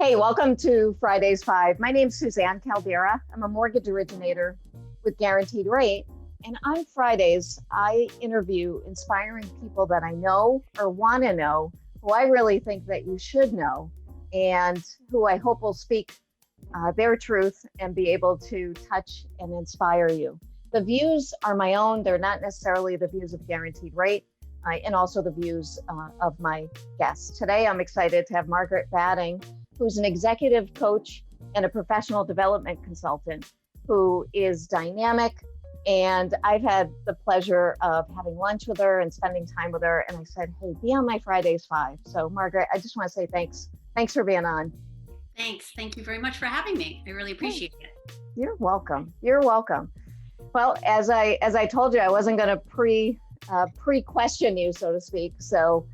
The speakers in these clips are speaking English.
Hey, welcome to Fridays 5. My name's Suzanne Caldeira. I'm a mortgage originator with Guaranteed Rate. And on Fridays, I interview inspiring people that I know or want to know, who I really think that you should know, and who I hope will speak their truth and be able to touch and inspire you. The views are my own. They're not necessarily the views of Guaranteed Rate, and also the views of my guests. Today, I'm excited to have Margaret Batting, who's an executive coach and a professional development consultant who is dynamic. And I've had the pleasure of having lunch with her and spending time with her. And I said, hey, be on my Fridays 5. So Margaret, I just want to say thanks. Thanks for being on. Thanks. Thank you very much for having me. I really appreciate it. You're welcome. You're welcome. Well, as I told you, I wasn't going to pre-question you, so to speak. So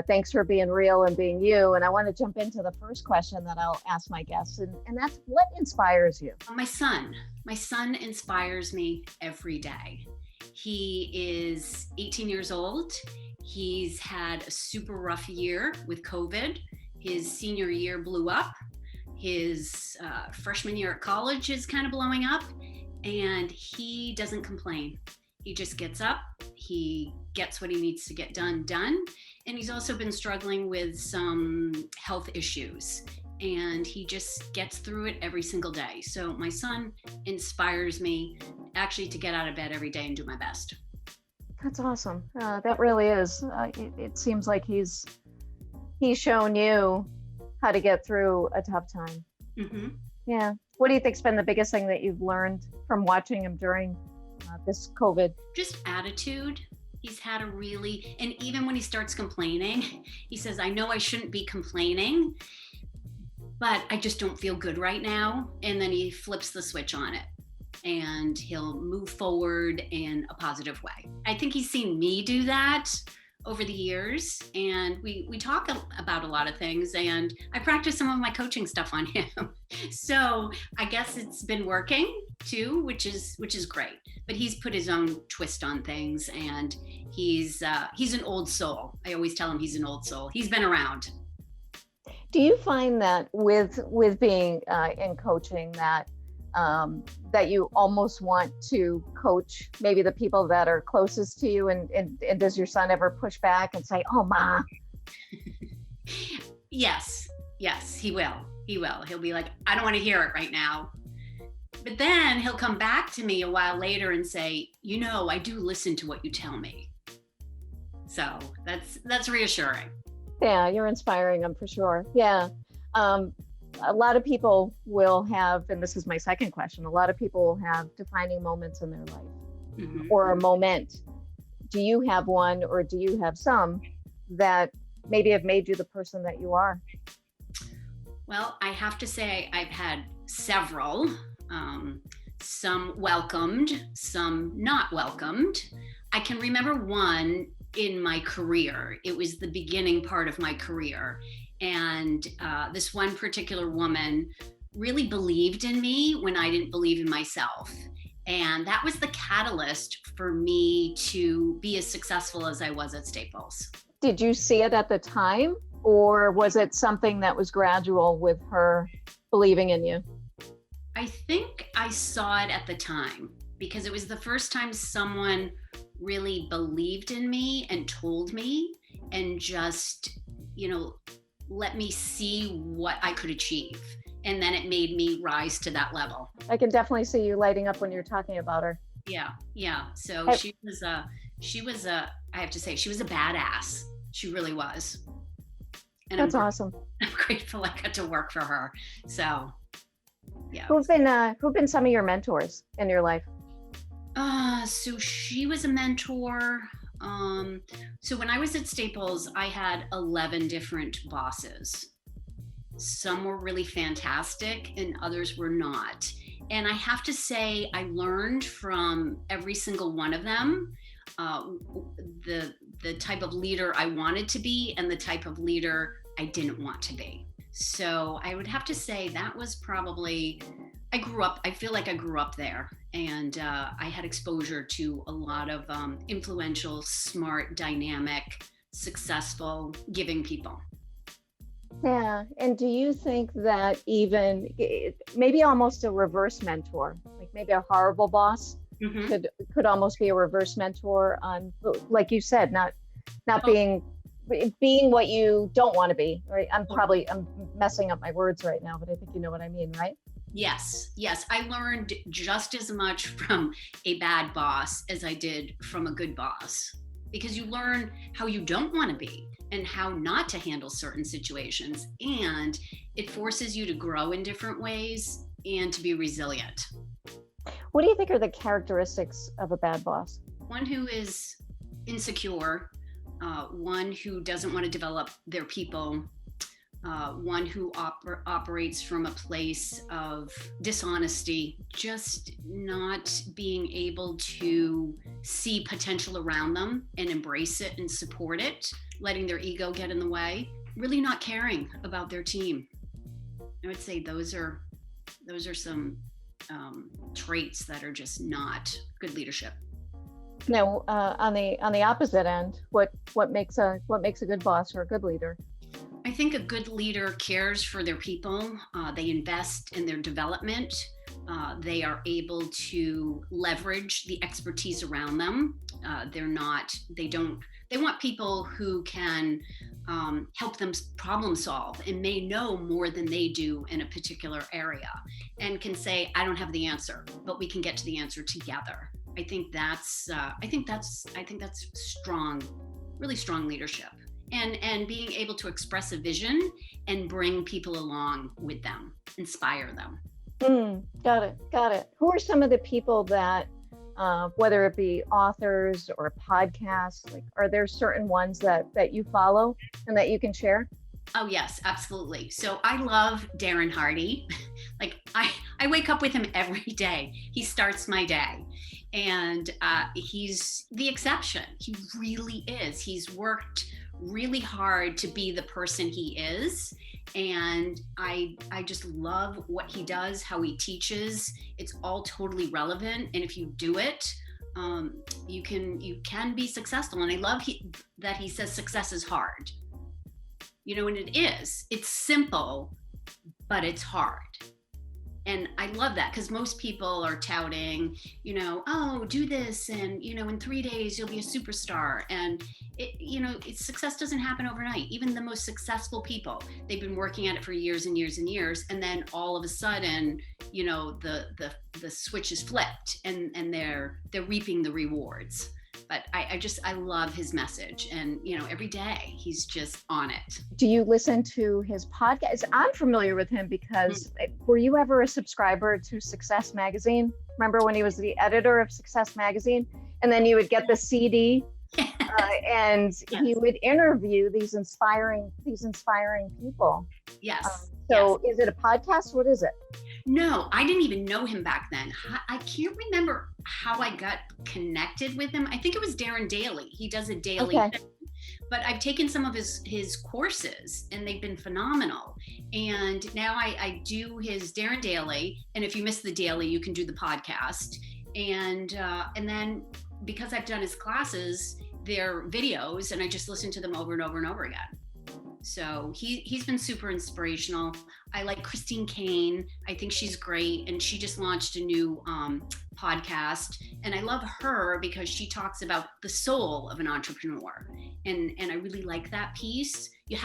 thanks for being real and being you. And I want to jump into the first question that I'll ask my guests. And that's, what inspires you? My son inspires me every day. He is 18 years old. He's had a super rough year with COVID. His senior year blew up. His freshman year at college is kind of blowing up, and he doesn't complain. He just gets up, he gets what he needs to get done. And he's also been struggling with some health issues, and he just gets through it every single day. So my son inspires me actually to get out of bed every day and do my best. That's awesome. That really is. It seems like he's shown you how to get through a tough time. Mm-hmm. Yeah. What do you think's been the biggest thing that you've learned from watching him during this COVID? Just attitude. He's had a really, and even when he starts complaining, he says, I know I shouldn't be complaining, but I just don't feel good right now. And then he flips the switch on it and he'll move forward in a positive way. I think he's seen me do that over the years, and we talk about a lot of things, and I practice some of my coaching stuff on him. So I guess it's been working too, which is great. But he's put his own twist on things, and he's an old soul. I always tell him he's an old soul. He's been around. Do you find that with being in coaching that you almost want to coach maybe the people that are closest to you, and does your son ever push back and say, oh, Ma? Yes, he will. He'll be like, I don't want to hear it right now. But then he'll come back to me a while later and say, I do listen to what you tell me. So that's reassuring. Yeah, you're inspiring them for sure. Yeah. A lot of people will have, and this is my second question, a lot of people will have defining moments in their life, mm-hmm. or a moment. Do you have one, or do you have some that maybe have made you the person that you are? Well, I have to say I've had several, some welcomed, some not welcomed. I can remember one in my career. It was the beginning part of my career. And this one particular woman really believed in me when I didn't believe in myself. And that was the catalyst for me to be as successful as I was at Staples. Did you see it at the time, or was it something that was gradual with her believing in you? I think I saw it at the time, because it was the first time someone really believed in me and told me, and just, let me see what I could achieve. And then it made me rise to that level. I can definitely see you lighting up when you're talking about her. Yeah. So she was I have to say, she was a badass. She really was. And that's awesome. I'm grateful I got to work for her. So, yeah. Who've been some of your mentors in your life? So she was a mentor. So when I was at Staples, I had 11 different bosses. Some were really fantastic and others were not. And I have to say, I learned from every single one of them, the type of leader I wanted to be and the type of leader I didn't want to be. So I would have to say that was probably, I feel like I grew up there, and I had exposure to a lot of influential, smart, dynamic, successful, giving people. Yeah. And do you think that even maybe almost a reverse mentor, like maybe a horrible boss Hmm. could almost be a reverse mentor on, like you said, not Oh, being what you don't want to be, right? totally. I'm messing up my words right now, but I think you know what I mean, right? Yes, yes. I learned just as much from a bad boss as I did from a good boss because you learn how you don't want to be and how not to handle certain situations. And it forces you to grow in different ways and to be resilient. What do you think are the characteristics of a bad boss? One who is insecure, one who doesn't want to develop their people, one who operates from a place of dishonesty, just not being able to see potential around them and embrace it and support it, letting their ego get in the way, really not caring about their team. I would say those are some traits that are just not good leadership. Now, on the opposite end, what makes a good boss or a good leader? I think a good leader cares for their people. They invest in their development. They are able to leverage the expertise around them. They want people who can help them problem solve and may know more than they do in a particular area and can say, I don't have the answer, but we can get to the answer together. I think that's strong, really strong leadership. And being able to express a vision and bring people along with them, inspire them. Got it. Got it. Who are some of the people that, whether it be authors or podcasts, like, are there certain ones that you follow and that you can share? Oh yes, absolutely. So I love Darren Hardy. Like I wake up with him every day. He starts my day, and he's the exception. He really is. He's worked really hard to be the person he is, and I just love what he does, how he teaches. It's all totally relevant, and if you do it, you can be successful. And I love that he says success is hard. And it is. It's simple, but it's hard. And I love that because most people are touting, oh, do this, and in 3 days you'll be a superstar. And success doesn't happen overnight. Even the most successful people, they've been working at it for years and years and years, and then all of a sudden, the switch is flipped, and they're reaping the rewards. But I love his message, and every day he's just on it. Do you listen to his podcast? I'm familiar with him because were you ever a subscriber to Success Magazine? Remember when he was the editor of Success Magazine? And then you would get the CD and Yes. he would interview these inspiring people. Yes. So is it a podcast? What is it? No, I didn't even know him back then. I can't remember how I got connected with him. I think it was Darren Daily. He does a daily Okay. thing. But I've taken some of his courses, and they've been phenomenal. And now I do his Darren Daily, and if you miss the daily, you can do the podcast. And then because I've done his classes, they're videos, and I just listen to them over and over and over again. So he's been super inspirational. I like Christine Kane. I think she's great, and she just launched a new podcast, and I love her because she talks about the soul of an entrepreneur, and I really like that piece. You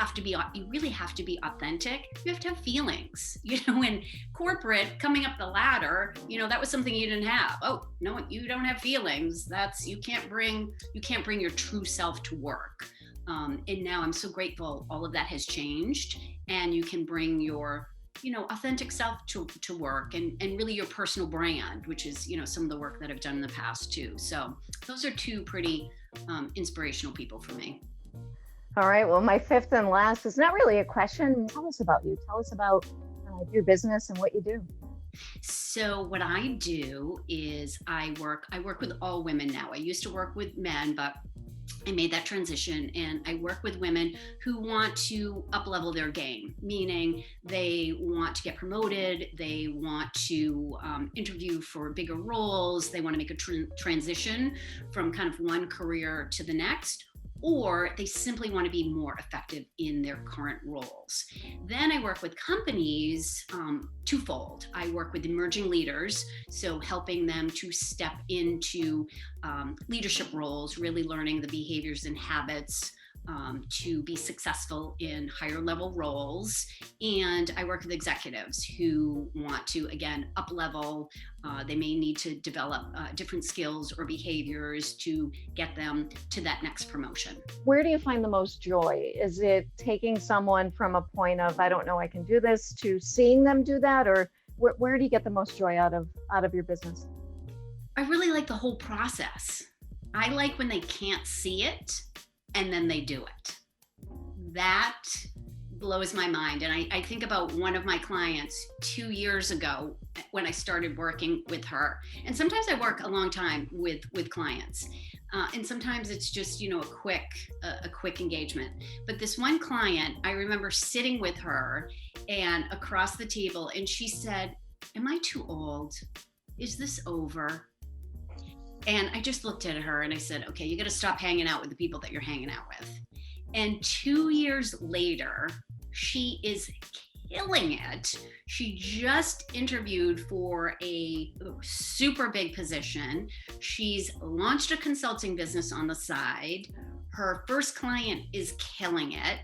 really have to be authentic. You have to have feelings. In corporate, coming up the ladder, that was something you didn't have. Oh no, you don't have feelings. You can't bring your true self to work. And now I'm so grateful all of that has changed, and you can bring your authentic self to work, and really your personal brand, which is some of the work that I've done in the past too. So those are two pretty inspirational people for me. All right. Well, my fifth and last is not really a question. Tell us about you. Tell us about your business and what you do. So what I do is I work with all women now. I used to work with men, but I made that transition, and I work with women who want to up-level their game, meaning they want to get promoted, they want to interview for bigger roles, they want to make a transition from kind of one career to the next, or they simply want to be more effective in their current roles. Then I work with companies twofold. I work with emerging leaders, so helping them to step into leadership roles, really learning the behaviors and habits to be successful in higher level roles. And I work with executives who want to, again, up level. They may need to develop different skills or behaviors to get them to that next promotion. Where do you find the most joy? Is it taking someone from a point of, I don't know, I can do this, to seeing them do that? Or where do you get the most joy out of your business? I really like the whole process. I like when they can't see it and then they do it. That blows my mind. And I think about one of my clients 2 years ago when I started working with her. And sometimes I work a long time with clients. And sometimes it's just, a quick engagement. But this one client, I remember sitting with her and across the table, and she said, "Am I too old? Is this over?" And I just looked at her and I said, "Okay, you got to stop hanging out with the people that you're hanging out with." And 2 years later, she is killing it. She just interviewed for a super big position. She's launched a consulting business on the side. Her first client is killing it.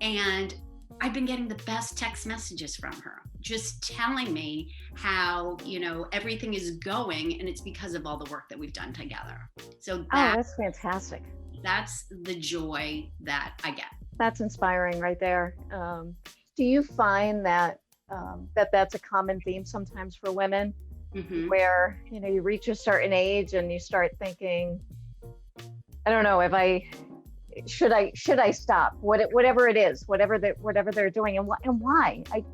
And I've been getting the best text messages from her, just telling me how, everything is going, and it's because of all the work that we've done together. So that's fantastic. That's the joy that I get. That's inspiring right there. Do you find that that's a common theme sometimes for women, where, you reach a certain age and you start thinking, I don't know, should I stop? Whatever it is, whatever they're doing, and why? I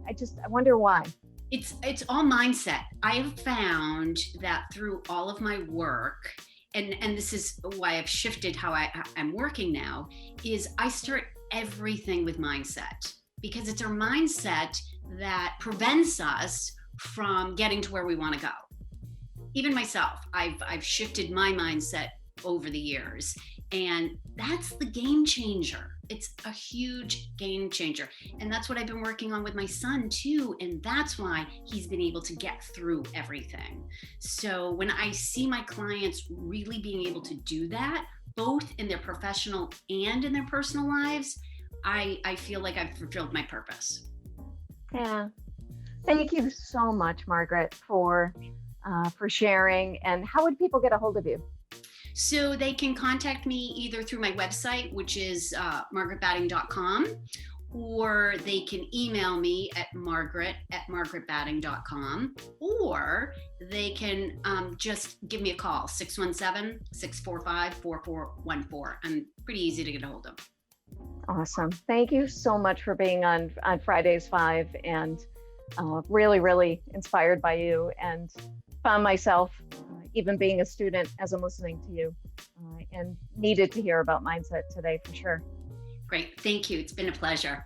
wonder why. It's all mindset. I have found that through all of my work, and this is why I've shifted how I'm working now, is I start everything with mindset, because it's our mindset that prevents us from getting to where we want to go. Even myself, I've shifted my mindset over the years, and that's the game changer. It's a huge game changer. And that's what I've been working on with my son too. And that's why he's been able to get through everything. So when I see my clients really being able to do that, both in their professional and in their personal lives, I feel like I've fulfilled my purpose. Yeah. Thank you so much, Margaret, for sharing. And how would people get a hold of you? So they can contact me either through my website, which is margaretbatting.com, or they can email me at margaret@margaretbatting.com, or they can just give me a call, 617-645-4414. I'm pretty easy to get a hold of. Awesome. Thank you so much for being on Fridays 5, and really, really inspired by you, and found myself even being a student as I'm listening to you, and needed to hear about mindset today for sure. Great. Thank you. It's been a pleasure.